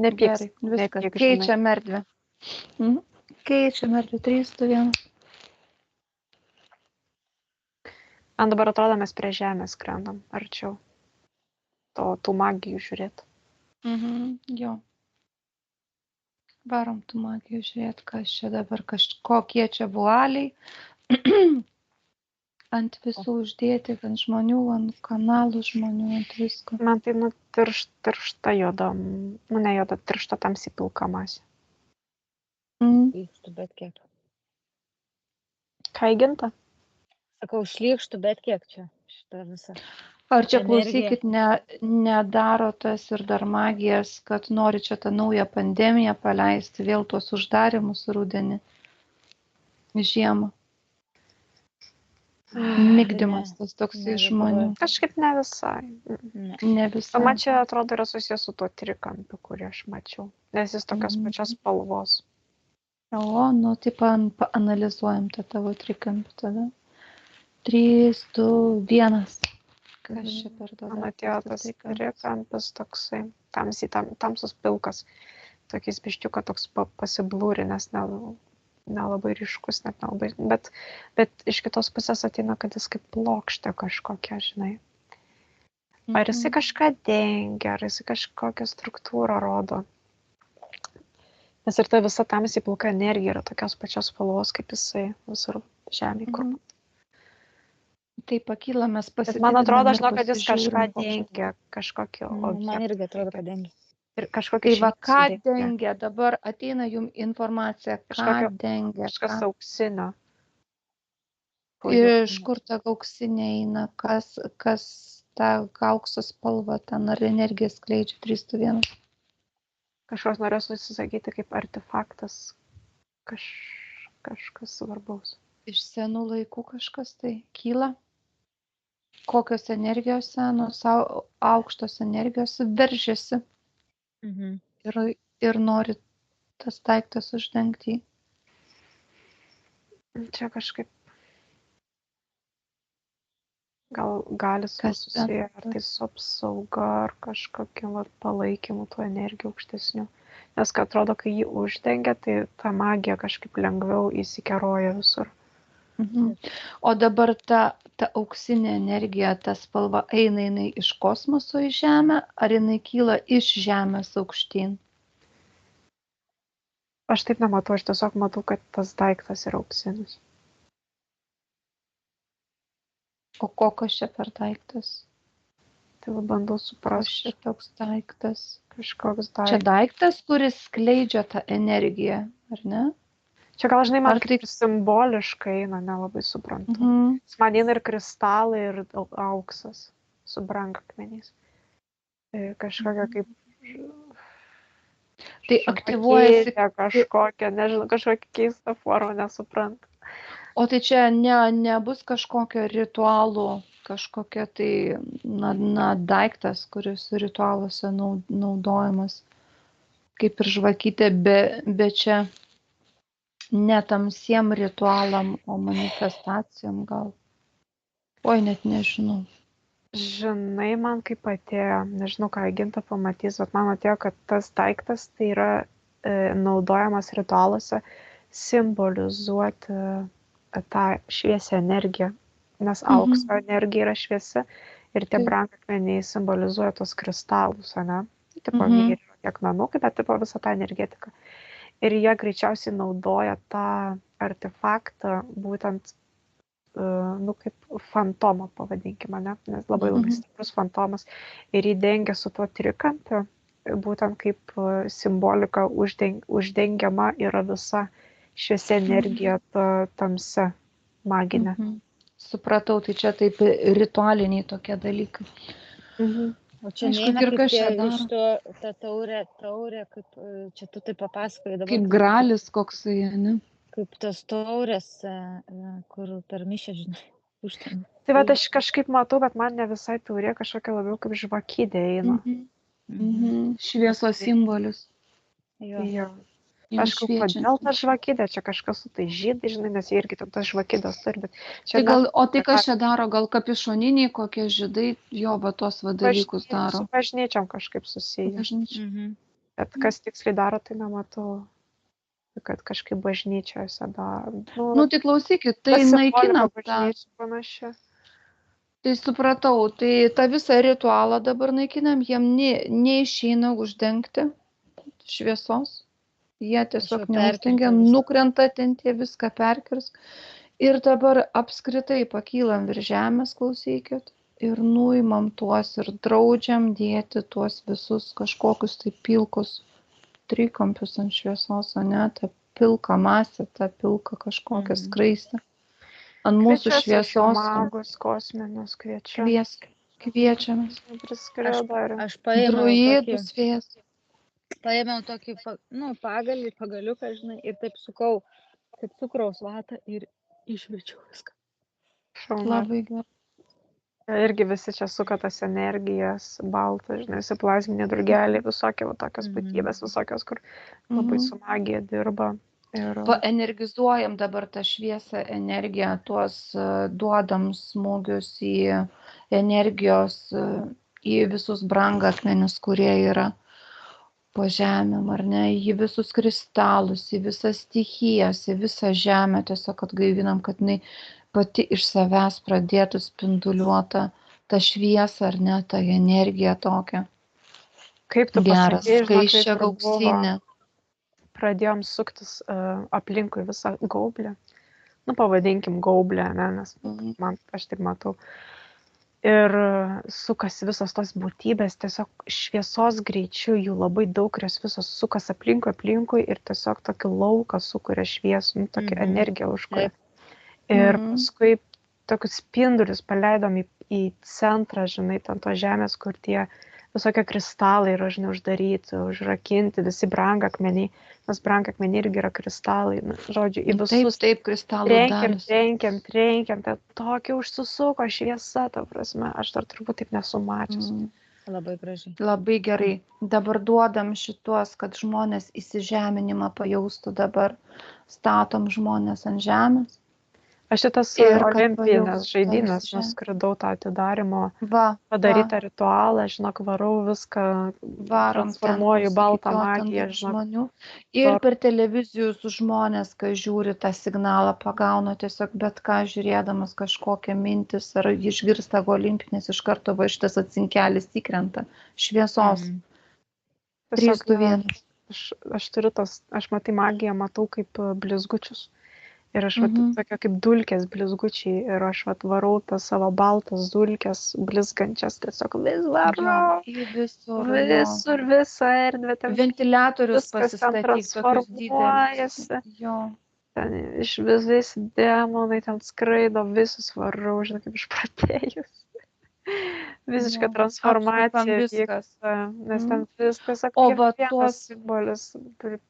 Nepyks, Gerai, viskas. nepyk, žinai. Keičiam erdvę. Keičiam erdvę. 3, 2, 1. Man dabar atrodo, mes prie žemės skrendam arčiau. Tų magijų žiūrėt. Jo. Varom tų magijų žiūrėt, kas čia dabar, kokie čia vualiai. Ant visų uždėti, ant žmonių, ant kanalų žmonių, ant visko. Man tai tiršta juoda, ne juoda, tiršta tamsiai pilka masė. Šlykštų, bet kiek. Ką įginta? Sakau, šlykštų, bet kiek čia šitą visą. Ar čia Energija. klausykit, nedaro tas ir dar magijas, kad nori čia tą naują pandemiją paleisti, vėl tuos uždarimus rudenį, žiemą. Migdymas tas toks Ne, iš žmonių. Kažkaip ne visai. Ne visai. Man čia atrodo yra susijęs su tuo trikampiu, kurį aš mačiau. Nes jis tokios pačios spalvos. O, nu, tai paanalizuojam tą tavo trikampį tada. 3, 2, 1. Kas čia per dabar? Man atėjo tas trikampis toksai, tamsus pilkas. Tokiais biščiuką toks pasiblūrinęs, nelabai ryškus, net nelabai. Bet iš kitos pusės ateina, kad jis kaip plokštė kažkokia, žinai. Ar jisai kažką dengia, ar jisai kažkokią struktūrą rodo. Nes ir ta visa tamsiai pilka energija yra tokios pačios spalvos, kaip jisai visur žemėje, kur. Tai pakyla, mes Bet pasitikrinam. man atrodo, žinau, kad jis kažką dengia, kažkokį objektą. Man irgi atrodo, kad dengia. Ir kažkokį Tai va, ką šviesų dengia, dabar ateina jums informacija, ką dengia. Kažkas auksinio. Iš kur ta auksinė eina, kas tą aukso spalvą ten ar energiją skleidžia 3, 2, 1. Kažkas norės susisakyti kaip artefaktas, kažkas svarbaus. Iš senų laikų kažkas tai kyla. Kokios energijos senos, aukštos energijos veržiasi ir nori tas daiktas uždengti. Čia kažkaip gali susiję ar tai su apsauga, ar kažkokiu palaikymu tų energijų aukštesnių. Nes kad atrodo, kai jį uždengia, tai ta magija kažkaip lengviau įsikeroja visur. O dabar ta auksinė energija, ta spalva eina jinai iš kosmoso į Žemę, ar jinai kyla iš Žemės aukštyn? Aš taip nematau, aš tiesiog matau, kad tas daiktas yra auksinis. O kokios čia per daiktas? Tai bandau suprasti. Čia toks daiktas. Kažkoks daiktas. Čia daiktas, kuris skleidžia tą energiją, ar ne? Čia gal, žinai, man kaip simboliškai eina, nelabai suprantu. Man eina ir kristalai, ir auksas su brangakmeniais. Kažkokia kaip... Tai aktyvuojasi kažkokia, nežinau, kažkokia keista forma, nesuprantu. O tai čia nebus kažkokio ritualų, kažkokia tai daiktas, kuris ritualuose naudojamas, kaip ir žvakytė, be čia netamsiem ritualam, o manifestacijom gal. Oi, net nežinau. Žinai, man kaip atėjo, nežinau, ką Ginta pamatys, bet man atėjo, kad tas daiktas tai yra naudojamas ritualuose simbolizuoti tą šviesią energiją, nes aukso energija yra šviesi ir tie brangakmeniai simbolizuoja tos kristalus, ne? Tipo, yra tiek namukai, bet tipo visą tą energetiką. Ir jie greičiausiai naudoja tą artefaktą būtent, kaip fantomą pavadinkime, ne? Nes labai stiprus fantomas. Ir jį dengia su tuo trikampiu, būtent kaip simbolika uždengiama yra visa šviesi energija tamsia maginė. Supratau, tai čia taip ritualiniai tokie dalykai. O čia neina kaip iš to ta taurė, kaip čia tu taip papasakoji dabar. Kaip gralis koksai, ne? Kaip tos taurės, kur per mišę, žinai, užtenka. Tai va, aš kažkaip matau, bet man ne visai taurė, kažkokia labiau kaip žvakidė eina. Šviesos simbolis. Jo. Aš kodėl ta žvakidė, čia kažkas su tai žydai, žinai, nes jie irgi tas žvakidės turi, bet čia... O tai kas čia daro, gal kapišoniniai kokie žydai, jo, va tos dalykus daro. Su bažnyčiom kažkaip susiję. Bet kas tiksliai daro, tai nematau, kad kažkaip bažnyčiose daro. Nu, tai klausykit, tai ta simbolika naikinam tą. bažnyčių panaši. Tai supratau, tai tą visą ritualą dabar naikinam, jiem neišeina uždengti šviesos. Jie tiesiog neuždengia, nukrenta ten tie viską perkirs. Ir dabar apskritai pakylam virš žemės, klausykit. Ir nuimam tuos ir draudžiam dėti tuos visus kažkokius tai pilkus trikampius ant šviesos, o ne, tą pilką masę, tą pilką kažkokią skraistę. Ant mūsų šviesos. Magus kosminius kviečiamės. Kviečiamės. Aš paėmiau druidus vės. Paėmiau tokį, pagaliuką, žinai, ir taip sukau, kaip cukraus vatą ir išmečiau viską. Labai gerai. Irgi visi čia suka tas energijas, baltas, žinai, plazminė drugeliai, visokie tokios būtybės, visokios, kur labai su magija dirba. Ir... Energizuojam dabar tą šviesą energiją, tuos duodam smūgius į energijos, į visus brangakmenius, kurie yra po žemėm, ar ne, į visus kristalus, į visas stichijas, į visą žemę, tiesiog atgaivinam, kad jinai pati iš savęs pradėtų spinduliuotą tą šviesą, ar ne, tą energiją tokią. Kaip tu pasakei, skaiščią gauksinę. Pradėjom suktis aplinkui visą gaublę. Nu, pavadinkim gaublę, ne, nes aš taip matau. Ir sukasi visos tos būtybės, tiesiog šviesos greičiu, jų labai daug, ir jos visos sukas aplinkui ir tiesiog tokį lauką sukuria šviesų, tokį energiją užkuria. Ir paskui tokius spindulius paleidom į centrą, žinai, ten to žemės, kur tie visokie kristalai yra, žinai, uždaryti, užrakinti, visi brangakmeniai, nes brangakmeniai irgi yra kristalai, žodžiu, į visus taip, kristalų trenkiam, tai tokia užsisuko šviesa, ta prasme, aš dar turbūt taip nesu mačius. Labai gražiai. Labai gerai. Dabar duodam šituos, kad žmonės įsižeminimą pajaustų dabar, statom žmonės ant žemės. Aš šitas olimpinės žaidynės nuskridau tą atidarimo padarytą ritualą, žinok, varau viską, transformuoju į baltą magiją, žinok. Ir per televizijos žmonės, kai žiūri tą signalą, pagauna tiesiog bet ką žiūrėdamas kažkokią mintis ar išgirsta olimpinės, iš karto va šitas atsinkelis įkrenta šviesos. 3, 2, 1. Aš turiu aš matai magiją, matau kaip blizgučius. Ir aš tokia kaip dulkės blizgučiai ir aš varau tas savo baltas dulkės blizgančias, tiesiog vis varau. Visur, visą erdvę. Ventiliatorius pasistatyk, transformuojasi. Ten iš visais demonai ten skraido, visus varau, žinai, kaip išpratėjus. Visiška transformacija vyksta, nes ten viskas kiekvienas simbolis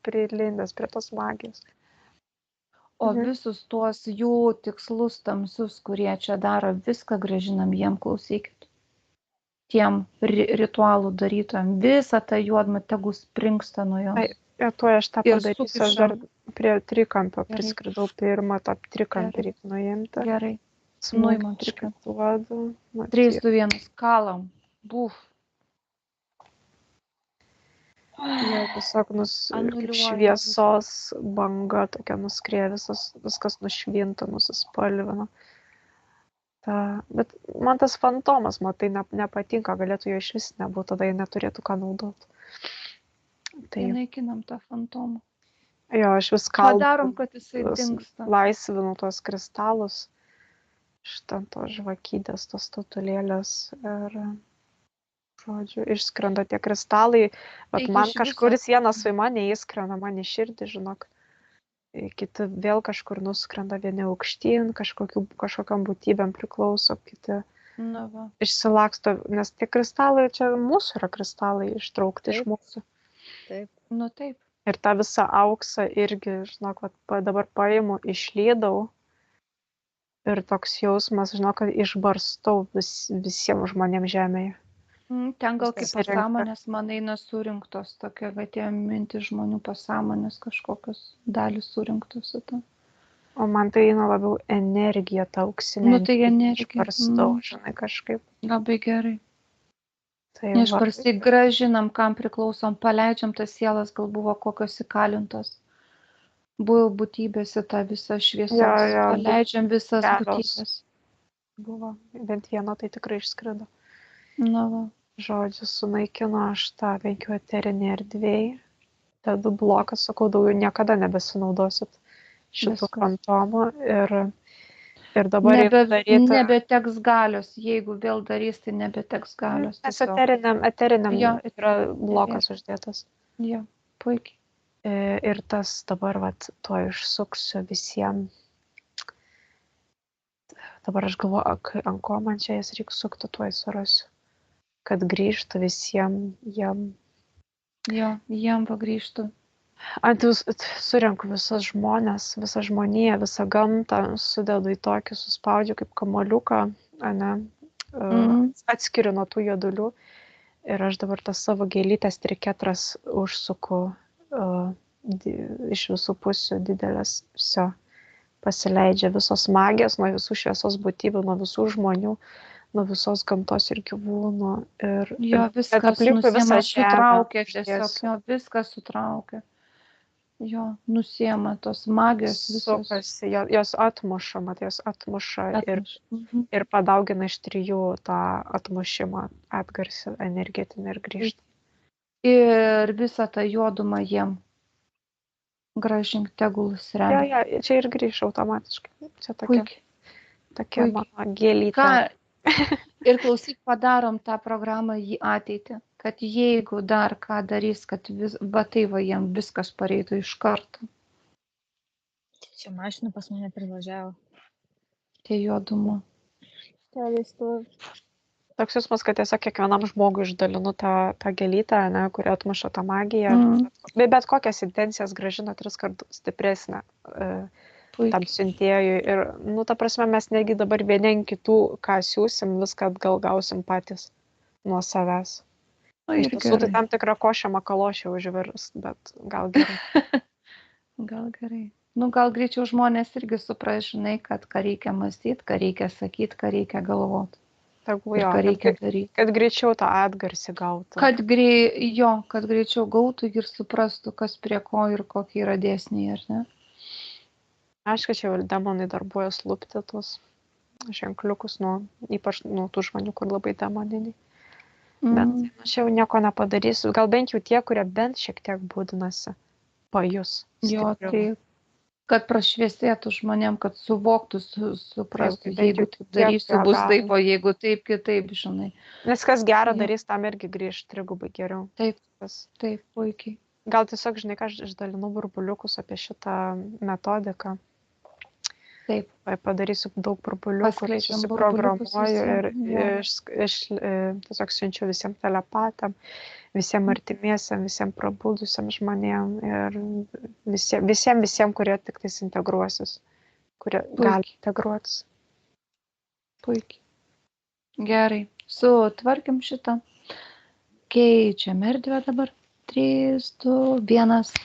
prilindęs prie tos magijos. O visus tuos jų tikslus tamsius, kurie čia daro, viską grąžinam jiem, klausykit. Tiem ritualų darytojam, visą tą juodmą tegu springsta nuo jos. Tuo aš tą padarysiu, aš dar prie trikampio priskridau pirmą, tą trikampį reikia nuimti. Gerai, nuimam trikampį. 3, 2, 1, kalam, buf. Tiesiog šviesos banga tokia nuskrieja, viskas nušvinta, nusispalvina. Bet man tas fantomas, matai, nepatinka, galėtų jo iš vis nebūti, tada jie neturėtų ką naudoti. Tai naikinam tą fantomą. Jo, aš vis kalbu. Padarom, kad jisai dingsta. Laisvinu tuos kristalus, šitam to žvakydės, tos statulėlės ir... Žodžiu, išskrenda tie kristalai, bet man kažkuris vienas į mane įskrenda, man į širdį, žinok. Kiti vėl kažkur nuskrenda, vieni aukštyn, kažkokiam būtybėm priklauso, kiti išsilaksto, nes tie kristalai, čia mūsų yra kristalai ištraukti iš mūsų. Taip. Ir tą visą auksą irgi, žinok, dabar paimu, išlydau ir toks jausmas, žinok, kad išbarstau visiems žmonėms žemėje. Ten gal kaip pasąmonės man eina surinktos, tokia, kad tie mintis žmonių pasąmonės kažkokios dalys surinktos. O man tai eina labiau energija, ta auksinė. Tai energija. Išbarstau, žinai, kažkaip. Labai gerai. Tai Išbarsiai gražinam, kam priklausom, paleidžiam tas sielas, gal buvo kokios įkalintos. Buvo būtybės į tą visą šviesos. Jo, Paleidžiam visas kelios. būtybės. Buvo, bent viena tai tikrai išskrido. Na va. Žodžiu, sunaikino aš tą 5 eterinį erdvėj. Dedu bloką, sakau, daugiau niekada nebesinaudosit šitų Viskas. fantomų. Ir dabar reikia daryti... Nebeteks galios. Jeigu vėl darys, tai nebeteks galios. Nes tiesiog. eteriniam Jo. yra blokas uždėtas. Jo, puikiai. Ir tas dabar, vat, tuo išsuksiu visiems. Dabar aš galvoju, ant ko man čia jas reikia sukti, tuo surasiu. Kad grįžtų visiems jam. Jo, jam pagrįžtų. Surenku visas žmonės, visą žmoniją, visą gamtą, sudedu į tokį, suspaudžiu kaip kamoliuką, atskiriu nuo tų juodulių. Ir aš dabar tas savo gėlytės triketras užsuku iš visų pusių didelės, viso. Pasileidžia visos magijos nuo visų šviesos būtybių, nuo visų žmonių, nuo visos gamtos ir gyvūnų. Jo, viskas nusiema, sutraukia tiesiog, jo, viskas sutraukia. Jo, nusiema tos magijos visos. Sukasi, jos atmuša, matai, jos atmuša ir padaugina iš 3 tą atmušimą, atgarsį energetinį ir grįžta. Ir visą tą juodumą jiem gražink, tegul remia. Jo, čia ir grįž automatiškai. Čia tokia mano gėlytė. Ir klausyk, padarom tą programą į ateitį, kad jeigu dar ką darys, kad tai va jiem viskas pareitų iš karto. Čia mašina pas mane privažiavo. Tie juodumo. Toks jausmas, kad tiesiog kiekvienam žmogui išdalinu tą gėlytę, kuri atmuša tą magiją. Bet kokias intencijas grąžina 3 kartus stipresnę tam siuntėjui. Ir, ta prasme, mes negi dabar vieni kitų, ką siūsim, viską atgal gausim patys nuo savęs. Iš tiesų, tai tam tikrą košę makalošę užvirs, bet gal gerai. Gal gerai. Gal greičiau žmonės irgi supras, žinai, kad ką reikia mąstyti, ką reikia sakyti, ką reikia galvoti. Kad greičiau tą atgarsį gautų. Kad greičiau gautų ir suprastų, kas prie ko ir kokie yra dėsniai, ar ne? Aišku, čia jau demonai darbuojas lupti tuos ženkliukus, ypač nuo tų žmonių, kur labai demoniniai. Bet čia jau nieko nepadarysiu. Gal bent jau tie, kurie bent šiek tiek būdinasi, pajus. Jo, tai kad prašviesėtų žmonėm, kad suvoktų, suprastų, jeigu taip darysiu, bus taip, o jeigu taip, kitaip, žinai. Nes kas gerą darys, tam irgi grįž 3 geriau. Taip, puikiai. Gal tiesiog, žinai, ką aš išdalinu burbuliukus apie šitą metodiką. Taip. Padarysiu daug burbuliukų, susiprogramuoju ir tiesiog siunčiu visiems telepatam, visiems artimiesiam, visiems prabudusiam žmonėm ir visiems, kurie tik tais integruosis, kurie gali integruotis. Puikiai. Gerai. Sutvarkim šitą. Keičiam erdvę dabar. 3, 2, 1.